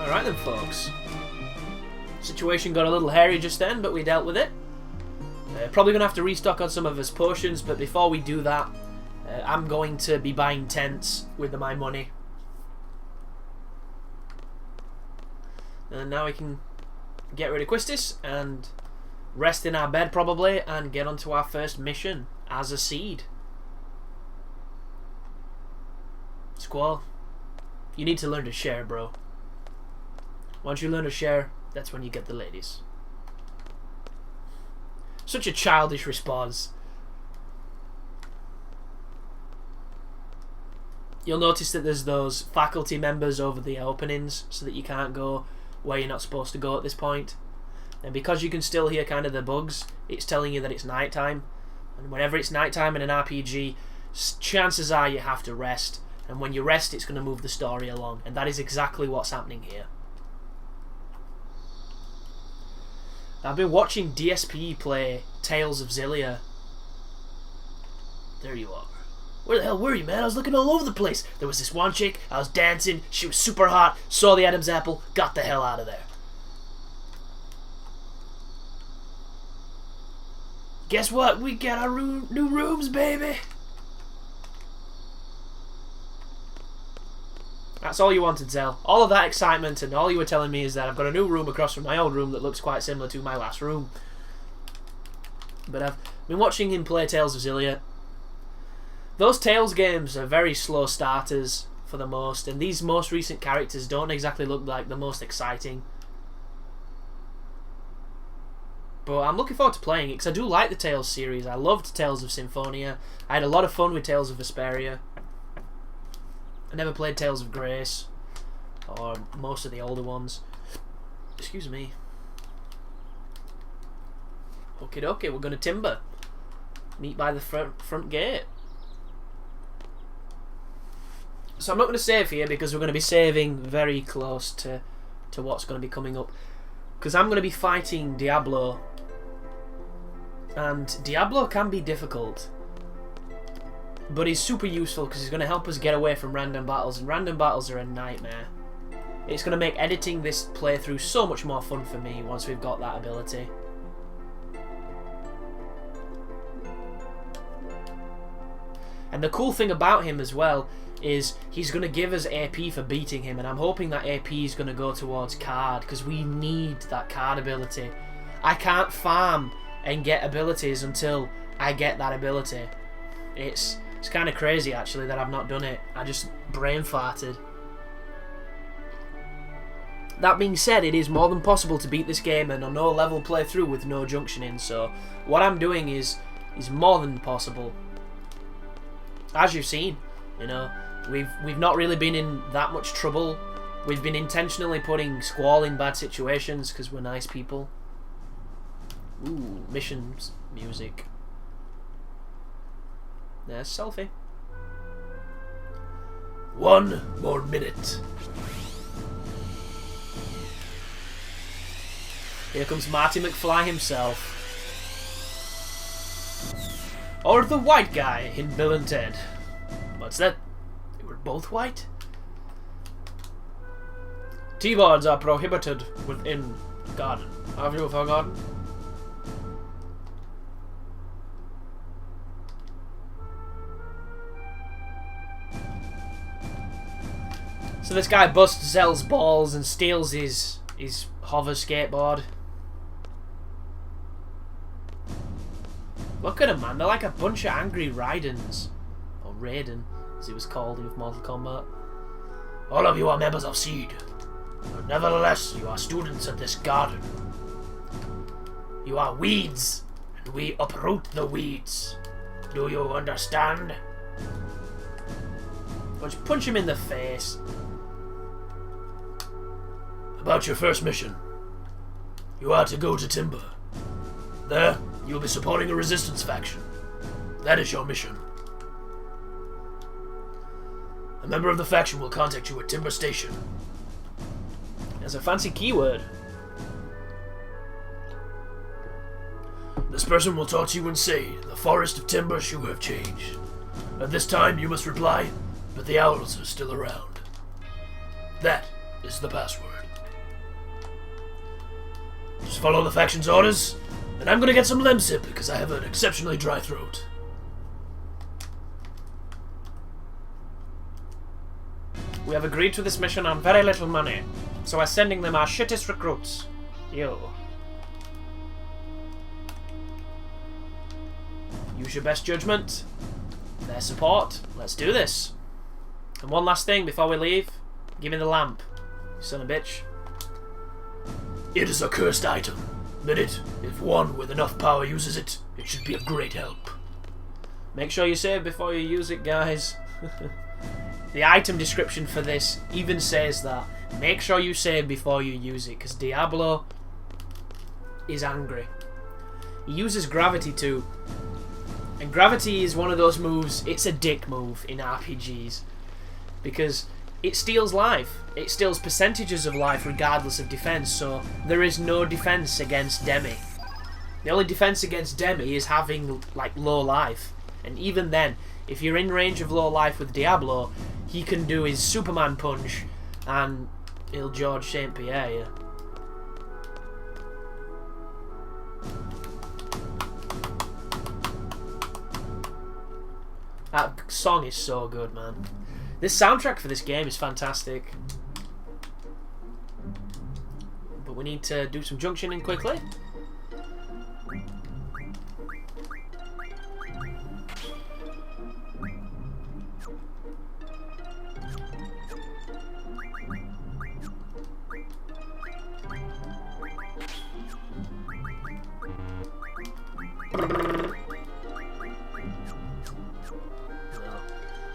Alright then, folks. Situation got a little hairy just then, but we dealt with it. Probably going to have to restock on some of his potions, but before we do that, I'm going to be buying tents with my money. And now we can get rid of Quistis and rest in our bed probably and get onto our first mission as a seed. Squall, you need to learn to share, bro. Once you learn to share, that's when you get the ladies. Such a childish response. You'll notice that there's those faculty members over the openings so that you can't go where you're not supposed to go at this point. And because you can still hear kind of the bugs, it's telling you that it's nighttime. And whenever it's nighttime in an RPG, chances are you have to rest. And when you rest, it's going to move the story along. And that is exactly what's happening here. I've been watching DSP play Tales of Xillia. There you are. Where the hell were you, man? I was looking all over the place. There was this one chick, I was dancing, she was super hot, saw the Adam's apple, got the hell out of there. Guess what? We got our new rooms, baby! That's all you wanted, Zell. All of that excitement, and all you were telling me is that I've got a new room across from my old room that looks quite similar to my last room. But I've been watching him play Tales of Xillia. Those Tales games are very slow starters for the most, and these most recent characters don't exactly look like the most exciting. But I'm looking forward to playing it, because I do like the Tales series. I loved Tales of Symphonia. I had a lot of fun with Tales of Vesperia. I never played Tales of Grace, or most of the older ones. Excuse me. Okie dokie, we're going to timber. Meet by the front gate. So I'm not going to save here because we're going to be saving very close to what's going to be coming up. Because I'm going to be fighting Diablo. And Diablo can be difficult. But he's super useful because he's going to help us get away from random battles. And random battles are a nightmare. It's going to make editing this playthrough so much more fun for me once we've got that ability. And the cool thing about him as well is he's going to give us AP for beating him, and I'm hoping that AP is going to go towards card, because we need that card ability. I can't farm and get abilities until I get that ability. It's kind of crazy actually that I've not done it. I just brain farted. That being said, it is more than possible to beat this game and a no level playthrough with no junctioning, so what I'm doing is more than possible. As you've seen, you know, we've not really been in that much trouble. We've been intentionally putting Squall in bad situations because we're nice people. Ooh, missions music. There's selfie. 1 more minute. Here comes Marty McFly himself. Or the white guy in Bill and Ted. What's that? They were both white? T-boards are prohibited within garden. Have you forgotten? So this guy busts Zell's balls and steals his hover skateboard. Look at him, man. They're like a bunch of angry Raidens. Or Raiden, as it was called in Mortal Kombat. All of you are members of SEED. But nevertheless, you are students at this garden. You are weeds, and we uproot the weeds. Do you understand? Punch him in the face. About your first mission. You are to go to Timber. There, you'll be supporting a resistance faction. That is your mission. A member of the faction will contact you at Timber Station. That's a fancy keyword. The person will talk to you and say, "In the forest of timbers you have changed." At this time you must reply, "But the owls are still around." That is the password. Just follow the faction's orders, and I'm gonna get some lemsip because I have an exceptionally dry throat. We have agreed to this mission on very little money, so we're sending them our shittest recruits. You. Use your best judgment. Their support. Let's do this. And one last thing before we leave. Give me the lamp, you son of a bitch. It is a cursed item. But if one with enough power uses it, it should be a great help. Make sure you save before you use it, guys. The item description for this even says that. Make sure you save before you use it, because Diablo is angry. He uses gravity too. And gravity is one of those moves, it's a dick move in RPGs. Because it steals life. It steals percentages of life regardless of defense, so there is no defense against Demi. The only defense against Demi is having like low life. And even then, if you're in range of low life with Diablo, he can do his Superman punch and he'll George St. Pierre you. That song is so good, man. This soundtrack for this game is fantastic. But we need to do some junctioning quickly.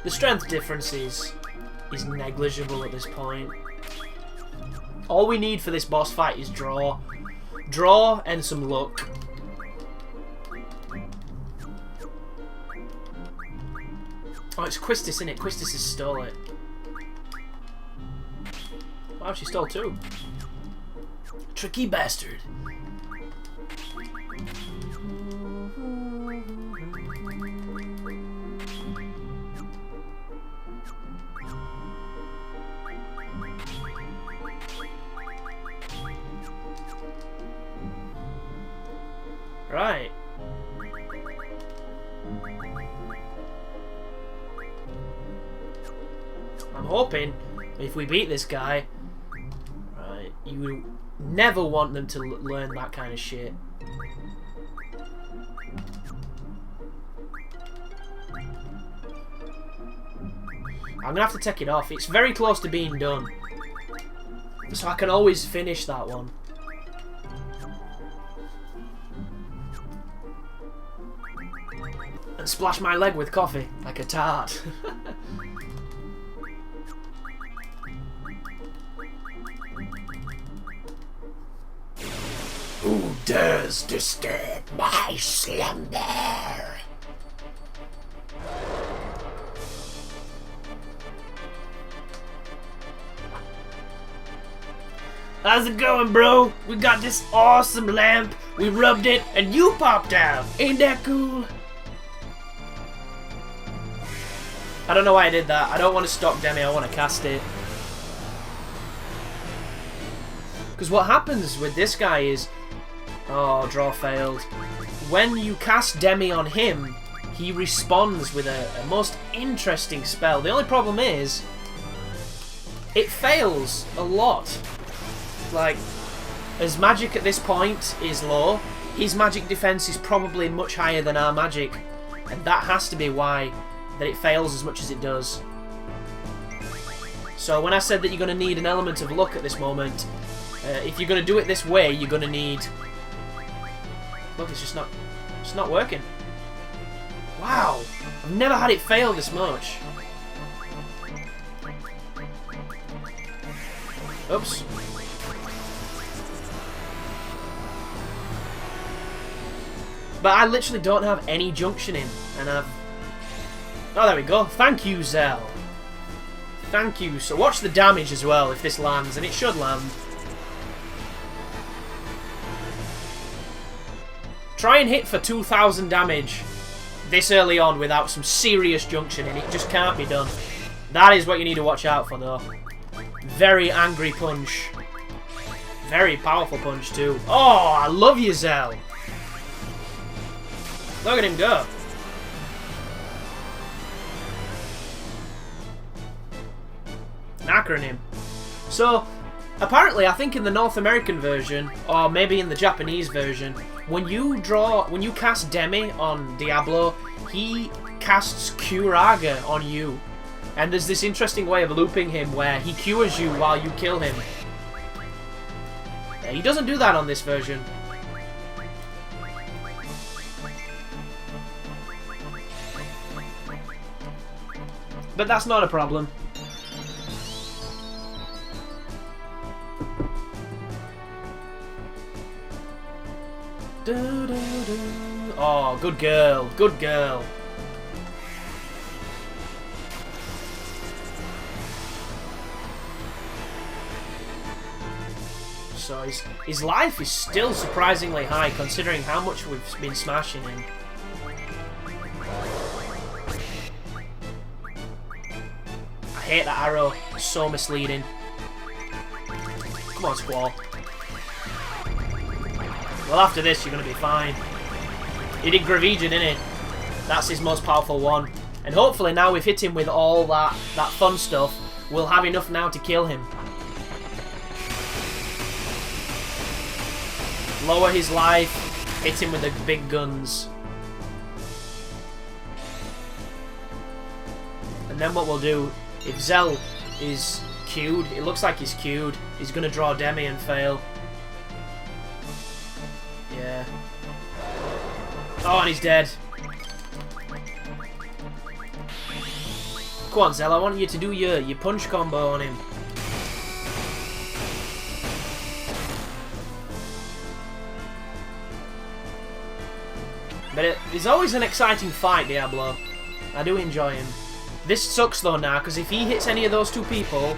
The strength difference is negligible at this point. All we need for this boss fight is draw. Draw and some luck. Oh, it's Quistis, isn't it? Quistis has stole it. Wow, she stole two. Tricky bastard. Right. I'm hoping if we beat this guy, right, you never want them to learn that kind of shit. I'm gonna have to take it off. It's very close to being done, so I can always finish that one. And splash my leg with coffee, like a tart. Who dares disturb my slumber? How's it going, bro? We got this awesome lamp. We rubbed it, and you popped out. Ain't that cool? I don't know why I did that. I don't want to stop Demi, I want to cast it. Because what happens with this guy is... Oh, draw failed. When you cast Demi on him, he responds with a most interesting spell. The only problem is... it fails a lot. Like, as magic at this point is low, his magic defense is probably much higher than our magic. And that has to be why... that it fails as much as it does. So when I said that you're going to need an element of luck at this moment, if you're going to do it this way, you're going to need... Look, it's not working. Wow, I've never had it fail this much. Oops. But I literally don't have any junctioning, and I've... Oh, there we go. Thank you, Zell. Thank you. So watch the damage as well if this lands, and it should land. Try and hit for 2,000 damage this early on without some serious junctioning. It just can't be done. That is what you need to watch out for, though. Very angry punch. Very powerful punch, too. Oh, I love you, Zell. Look at him go. Knackering him. So, apparently, I think in the North American version, or maybe in the Japanese version, when you cast Demi on Diablo, he casts Curaga on you. And there's this interesting way of looping him where he cures you while you kill him. Yeah, he doesn't do that on this version. But that's not a problem. Oh, good girl. Good girl. So his life is still surprisingly high considering how much we've been smashing him. I hate that arrow. It's so misleading. Come on, Squall. Well, after this, you're going to be fine. He did Gravigia, didn't he? That's his most powerful one. And hopefully now we've hit him with all that fun stuff, we'll have enough now to kill him. Lower his life, hit him with the big guns. And then what we'll do, if Zell is queued, it looks like he's queued, he's going to draw Demi and fail. Yeah. Oh, and he's dead. Come on, Zell, I want you to do your punch combo on him. But it's always an exciting fight, Diablo. I do enjoy him. This sucks though now, because if he hits any of those two people,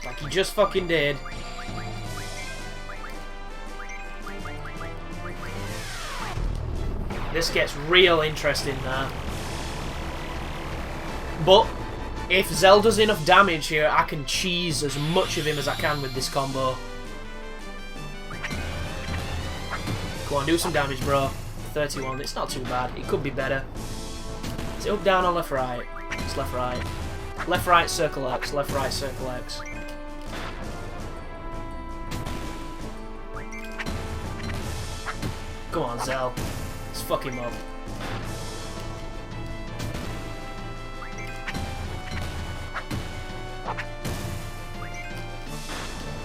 like he just fucking did, this gets real interesting now. But if Zell does enough damage here, I can cheese as much of him as I can with this combo. Go on, do some damage, bro. 31, it's not too bad. It could be better. Is it up, down, or left, right? It's left, right. Left, right, circle X. Left, right, circle X. Come on, Zell. Let's fuck him up.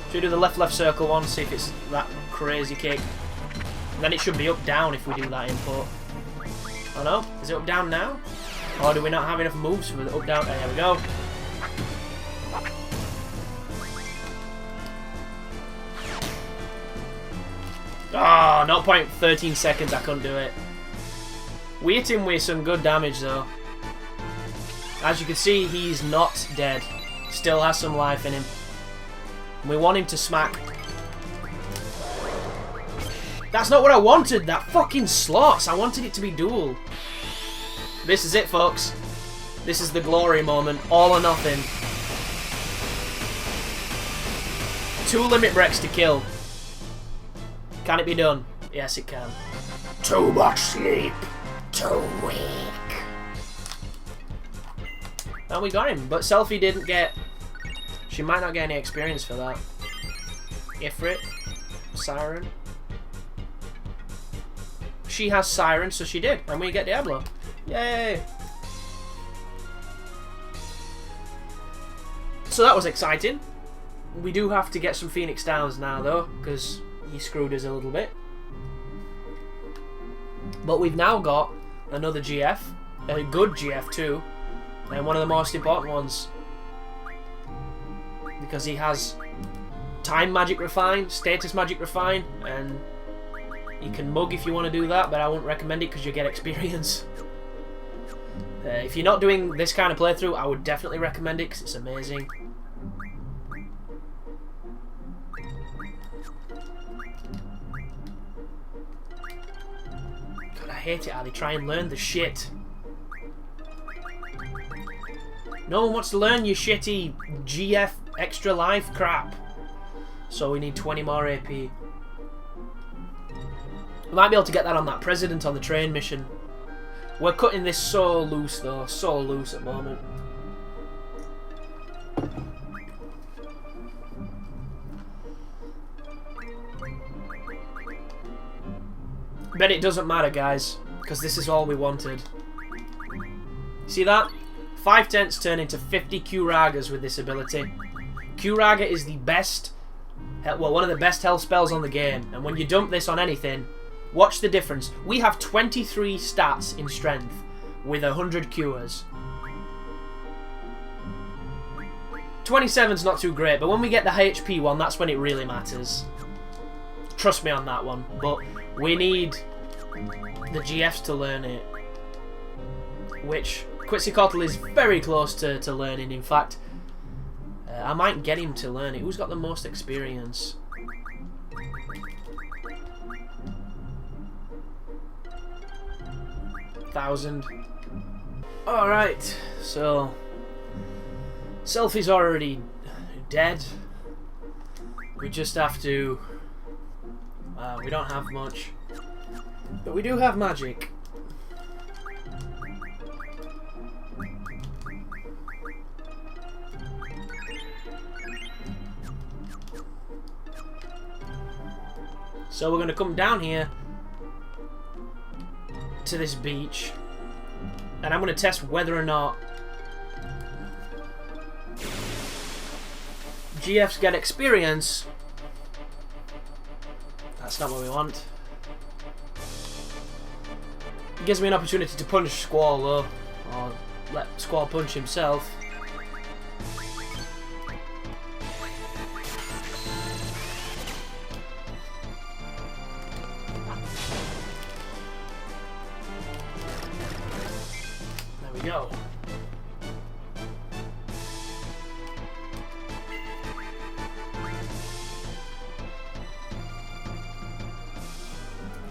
Should we do the left circle one, see if it's that crazy kick? And then it should be up down if we do that input. Oh no, is it up down now? Or do we not have enough moves for the up down? There we go. Ah, oh, 0.13 seconds, I couldn't do it. We hit him with some good damage though. As you can see, he's not dead. Still has some life in him. We want him to smack. That's not what I wanted, that fucking slots. I wanted it to be dual. This is it, folks. This is the glory moment. All or nothing. 2 limit breaks to kill. Can it be done? Yes, it can. Too much sleep. Too weak. And we got him, but Selfie didn't get... She might not get any experience for that. Ifrit. Siren. She has Siren, so she did. And we get Diablo. Yay! So that was exciting. We do have to get some Phoenix Downs now, though, because he screwed us a little bit. But we've now got another GF. A good GF, too. And one of the most important ones. Because he has Time Magic Refine, Status Magic Refine, and you can mug if you want to do that, but I wouldn't recommend it because you get experience. If you're not doing this kind of playthrough, I would definitely recommend it because it's amazing. hate it how they try and learn the shit. No one wants to learn your shitty GF extra life crap. So we need 20 more AP. We might be able to get that on that president on the train mission. We're cutting this so loose though, so loose at the moment. But it doesn't matter, guys, because this is all we wanted. See that? 5 tenths turn into 50 Q-Ragas with this ability. Q-Raga is the best, well, one of the best health spells on the game, and when you dump this on anything, watch the difference. We have 23 stats in strength with 100 cures. 27's not too great, but when we get the HP one, that's when it really matters. Trust me on that one, but we need the GFs to learn it, which Quetzalcoatl is very close to learning. In fact, I might get him to learn it. Who's got the most experience? $1,000. Alright, so Selfie's already dead. We just have to... we don't have much, but we do have magic. So we're going to come down here to this beach, and I'm going to test whether or not GFs get experience. That's not what we want. It gives me an opportunity to punch Squall though, or let Squall punch himself. There we go.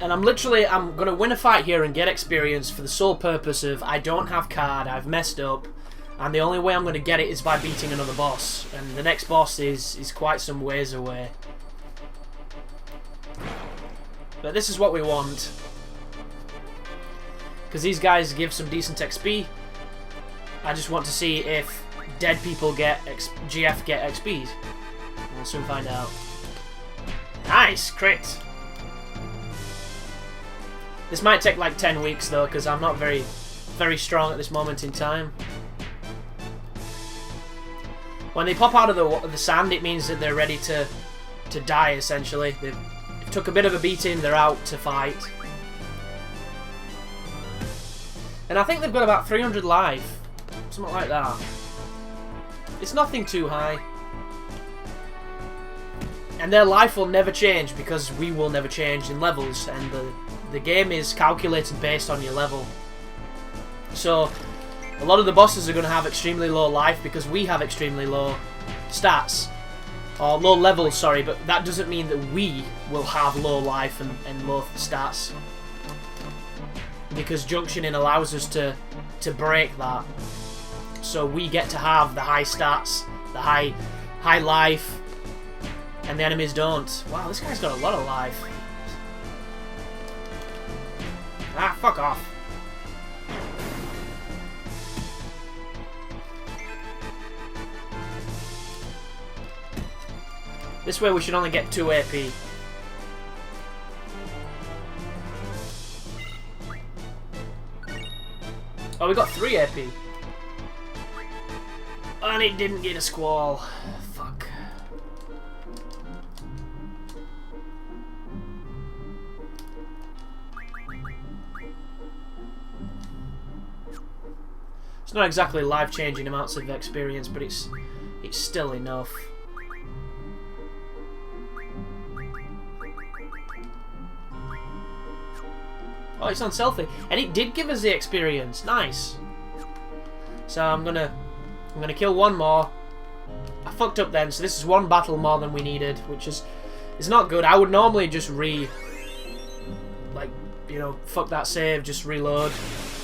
And I'm going to win a fight here and get experience for the sole purpose of I don't have card, I've messed up, and the only way I'm going to get it is by beating another boss. And the next boss is quite some ways away. But this is what we want. Because these guys give some decent XP. I just want to see if dead people get GF get XP. We'll soon find out. Nice! Crit! This might take like 10 weeks though, because I'm not very strong at this moment in time. When they pop out of the sand, it means that they're ready to die, essentially. They've took a bit of a beating, they're out to fight. And I think they've got about 300 life. Something like that. It's nothing too high. And their life will never change, because we will never change in levels, and the game is calculated based on your level. So a lot of the bosses are going to have extremely low life because we have extremely low stats. Or low levels, sorry, but that doesn't mean that we will have low life and low stats. Because Junctioning allows us to break that. So we get to have the high stats, the high life, and the enemies don't. Wow, this guy's got a lot of life. Ah, fuck off. This way we should only get 2 AP. Oh, we got 3 AP. And it didn't get a Squall. Fuck. It's not exactly life-changing amounts of experience, but it's still enough. Oh, it's on Selfie, and it did give us the experience. Nice. So I'm gonna kill one more. I fucked up then, so this is 1 battle more than we needed, which is not good. I would normally just you know, fuck that save, just reload.